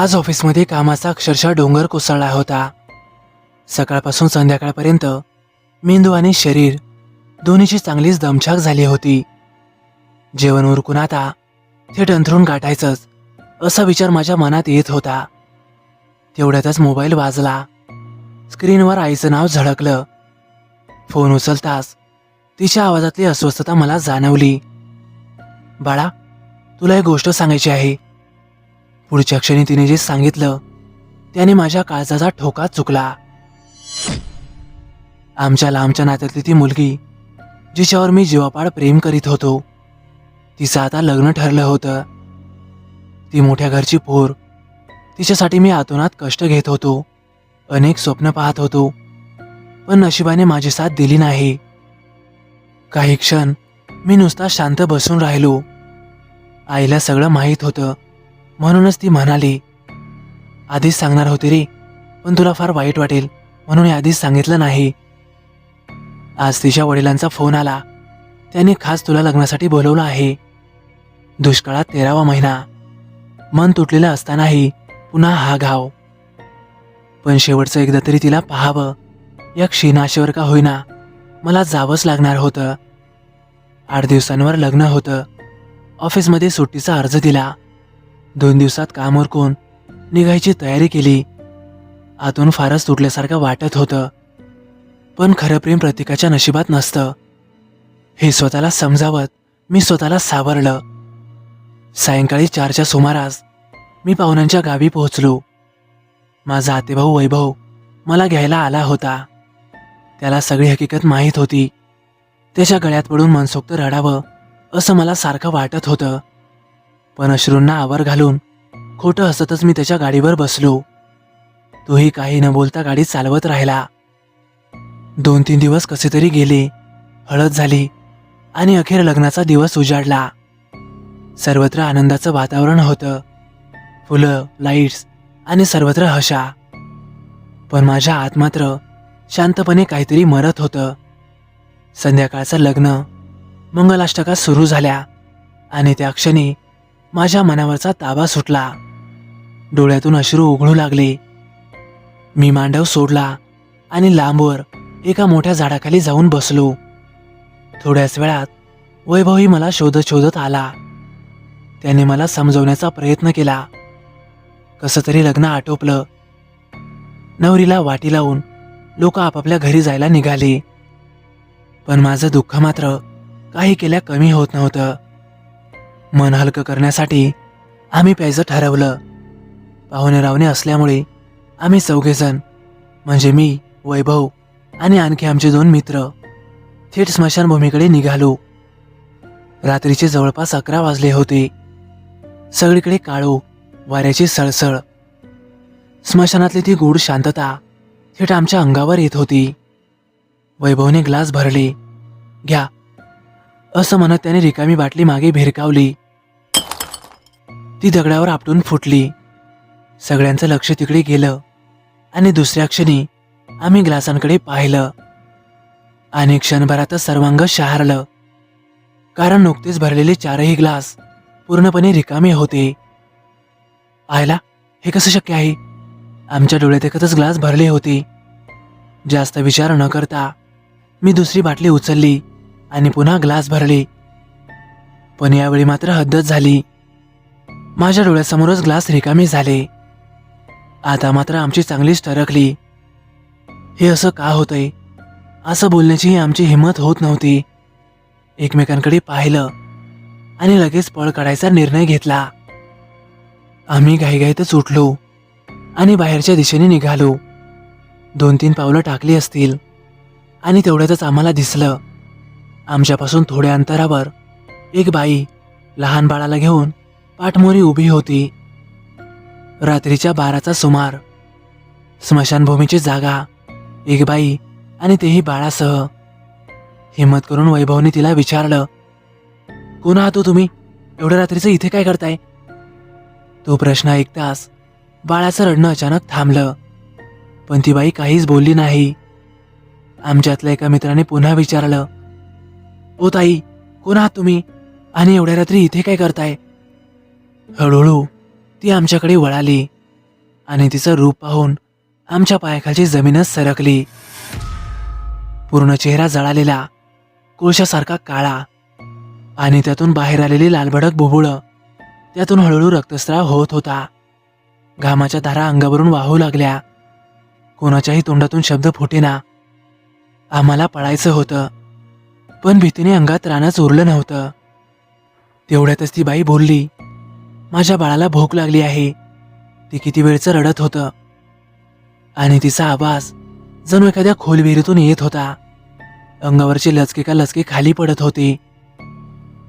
आज ऑफिसमध्ये कामाचा अक्षरशः डोंगर कोसळला होता. सकाळपासून संध्याकाळपर्यंत मेंदू आणि शरीर दोन्हीची चांगलीच दमछाक झाली होती. जेवण उरकून आता थेट अंथरूण गाठायचंच असा विचार माझ्या मनात येत होता. तेवढ्यातच मोबाईल वाजला. स्क्रीनवर आईचं नाव झळकलं. फोन उचलताच तिच्या आवाजातली अस्वस्थता मला जाणवली. बाळा, तुला एक गोष्ट सांगायची आहे. पुढच्या क्षणी तिने जे सांगितलं त्याने माझ्या काळजाचा ठोका चुकला. आमच्या लांबच्या नात्यातली ती मुलगी जिच्यावर मी जीवापाड प्रेम करीत होतो, तिचं आता लग्न ठरलं होतं. ती मोठ्या घरची पोर. तिच्यासाठी मी आतोनात कष्ट घेत होतो, अनेक स्वप्न पाहत होतो, पण नशिबाने माझी साथ दिली नाही. काही क्षण मी नुसता शांत बसून राहिलो. आईला सगळं माहीत होतं, म्हणूनच ती म्हणाली, आधीच सांगणार होती रे, पण तुला फार वाईट वाटेल म्हणून आधीच सांगितलं नाही. आज तिच्या वडिलांचा फोन आला. त्यांनी खास तुला लग्नासाठी बोलवलं आहे. दुष्काळात 13वा महिना. मन तुटलेलं असतानाही पुन्हा हा घाव. पण शेवटचं एकदा तरी तिला पाहावं या क्षीणाशेवर का होईना मला जावंच लागणार होतं. 8 दिवसांवर लग्न होतं. ऑफिसमध्ये सुट्टीचा अर्ज दिला. 2 दिवसात काम उरकून निघायची तयारी केली. आतून फारच तुटल्यासारखं वाटत होतं, पण खरं प्रेम प्रत्येकाच्या नशिबात नसतं हे स्वतःला समजावत मी स्वतःला सावरलं. सायंकाळी 4च्या सुमारास मी पाहुण्यांच्या गावी पोहोचलो. माझा आतेभाऊ वैभव मला घ्यायला आला होता. त्याला सगळी हकीकत माहीत होती. त्याच्या गळ्यात पडून मनसोक्त रडावं असं मला सारखं वाटत होतं, पण अश्रूंना आवर घालून खोटं हसतच मी त्याच्या गाडीवर बसलो. तोही काही न बोलता गाडी चालवत राहिला. 2-3 दिवस कसे तरी गेले. हळद झाली आणि अखेर लग्नाचा दिवस उजाडला. सर्वत्र आनंदाचं वातावरण होतं. फुलं, लाईट्स आणि सर्वत्र हशा. पण माझ्या आत मात्र शांतपणे काहीतरी मरत होतं. संध्याकाळचं लग्न मंगलाष्टका सुरू झाल्या आणि त्या क्षणी माझ्या मनावरचा ताबा सुटला. डोळ्यातून अश्रू उघळू लागले. मी मांडव सोडला आणि लांबवर एका मोठ्या झाडाखाली जाऊन बसलो. थोड्याच वेळात वैभवही मला शोधत शोधत आला. त्याने मला समजवण्याचा प्रयत्न केला. कसं तरी लग्न आटोपलं. नवरीला वाटी लावून लोक आपापल्या घरी जायला निघाले. पण माझं दुःख मात्र काही केल्या कमी होत नव्हतं. मन हलकं करण्यासाठी आम्ही प्यायचं ठरवलं. पाहुणे रावणे असल्यामुळे आम्ही 4घेजण म्हणजे मी, वैभव आणि आणखी आमचे 2 मित्र थेट स्मशानभूमीकडे निघालो. रात्रीचे जवळपास 11 वाजले होते. सगळीकडे काळोख, वाऱ्याची सळसळ. स्मशानातली ती गूढ शांतता थेट आमच्या अंगावर येत होती. वैभवने ग्लास भरले. घ्या असं म्हणत त्याने रिकामी बाटली मागे भिरकावली. ती दगडावर आपटून फुटली. सगळ्यांचं लक्ष तिकडे गेलं आणि दुसऱ्या क्षणी आम्ही ग्लासांकडे पाहिलं आणि क्षणभरातच सर्वांग शहारलं. कारण नुकतेच भरलेले 4ही ग्लास पूर्णपणे रिकामे होते. आयला, हे कसं शक्य आहे? आमच्या डोळ्यात एकच ग्लास भरले होते. जास्त विचार न करता मी दुसरी बाटली उचलली आणि पुन्हा ग्लास भरले. पण यावेळी मात्र हद्दच झाली. माझ्या डोळ्यासमोरच ग्लास रिकामे झाले. आता मात्र आमची चांगलीच टरकली. हे असं का होतंय असं बोलण्याची आमची हिंमत होत नव्हती. एकमेकांकडे पाहिलं आणि लगेच पळ काढायचा निर्णय घेतला. आम्ही घाईघाईतच उठलो आणि बाहेरच्या दिशेने निघालो. 2-3 पावलं टाकली असतील आणि तेवढ्यातच आम्हाला दिसलं, आमच्यापासून थोड्या अंतरावर एक बाई लहान बाळाला घेऊन पाठमोरी उभी होती. रात्रीच्या 12चा सुमार. स्मशानभूमीची जागा, एक बाई आणि तेही बाळासह. हिम्मत करून वैभवने तिला विचारलं, कोण आहात हो तुम्ही? एवढ्या रात्रीचं इथे काय करताय? तो प्रश्न ऐकताच बाळाचं रडणं अचानक थांबलं. पण ती बाई काहीच बोलली नाही. आमच्यातल्या एका मित्राने पुन्हा विचारलं, ओ ताई, कोण आहात तुम्ही आणि एवढ्या रात्री इथे काय करताय? हळूहळू ती आमच्याकडे वळाली आणि तिचं रूप पाहून आमच्या पायाखालची जमीनच सरकली. पूर्ण चेहरा जळालेला, कोळशासारखा काळा आणि त्यातून बाहेर आलेली लालभडक बुबुळं, त्यातून हळूहळू रक्तस्राव होत होता. घामाच्या धारा अंगावरून वाहू लागल्या. कोणाच्याही तोंडातून शब्द फुटेना. आम्हाला पळायचं होतं, पण भीतीने अंगात रानच उरलं नव्हतं. तेवढ्यातच ती बाई बोलली, माझ्या बाळाला भूक लागली आहे. ती किती वेळचं रडत होतं आणि तिचा आवाज जणू एखाद्या खोल विहिरीतून येत होता. अंगावरचे लचके का लचके खाली पडत होते.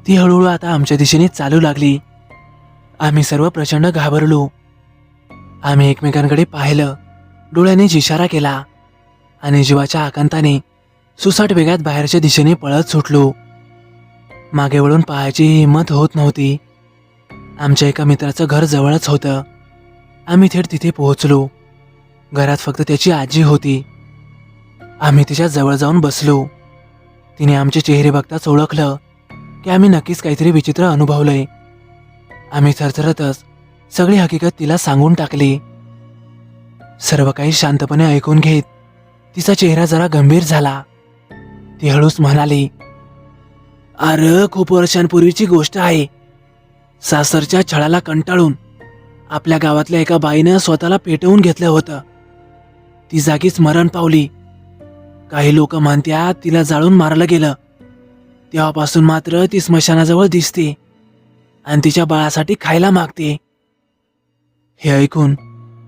ती हळूहळू आता आमच्या दिशेने चालू लागली. आम्ही सर्व प्रचंड घाबरलो. आम्ही एकमेकांकडे पाहिलं, डोळ्याने इशारा केला आणि जीवाच्या आकांताने सुसाट वेगात बाहेरच्या दिशेने पळत सुटलो. मागे वळून पाहायची हिंमत होत नव्हती. आमच्या एका मित्राचं घर जवळच होतं. आम्ही थेट तिथे पोहोचलो. घरात फक्त त्याची आजी होती. आम्ही तिच्या जवळ जाऊन बसलो. तिने आमचे चेहरे बघताच ओळखलं की आम्ही नक्कीच काहीतरी विचित्र अनुभवलंय. आम्ही थरथरतच सगळी हकीकत तिला सांगून टाकली. सर्व काही शांतपणे ऐकून घेत तिचा चेहरा जरा गंभीर झाला. ती हळूच म्हणाली, अरे खूप वर्षांपूर्वीची गोष्ट आहे. सासरच्या छळाला कंटाळून आपल्या गावातल्या एका बाईनं स्वतःला पेटवून घेतलं होतं. ती जागीच मरण पावली. काही लोक म्हणतात तिला जाळून मारलं गेलं. तेव्हापासून मात्र ती स्मशानाजवळ दिसते आणि तिच्या बाळासाठी खायला मागते. हे ऐकून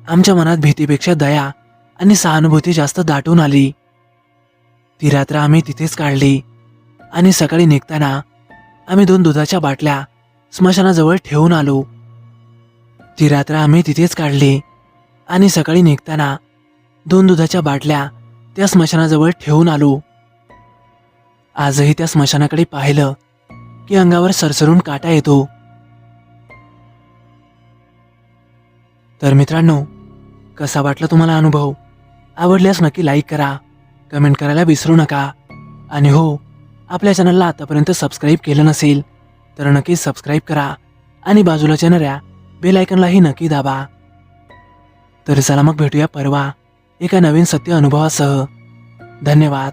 आमच्या मनात भीतीपेक्षा दया आणि सहानुभूती जास्त दाटून आली. ती रात्र आम्ही तिथेच काढली आणि सकाळी निघताना आम्ही 2 दुधाच्या बाटल्या स्मशानाजवळ ठेवून आलो. ती रात्र आम्ही तिथेच काढली आणि सकाळी निघताना 2 दुधाच्या बाटल्या त्या स्मशानाजवळ ठेवून आलो. आजही त्या स्मशानाकडे पाहिलं की अंगावर सरसरून काटा येतो. तर मित्रांनो, कसा वाटला तुम्हाला अनुभव? आवडल्यास नक्की लाईक करा, कमेंट करायला विसरू नका. आणि हो, आपल्या चॅनलला आतापर्यंत सबस्क्राईब केलं नसेल तर नक्की सबस्क्राईब करा आणि बाजूला येणाऱ्या बेल आयकॉनलाही नक्की दाबा. तर चला मग भेटूया परवा एका नवीन सत्य अनुभवासह. धन्यवाद.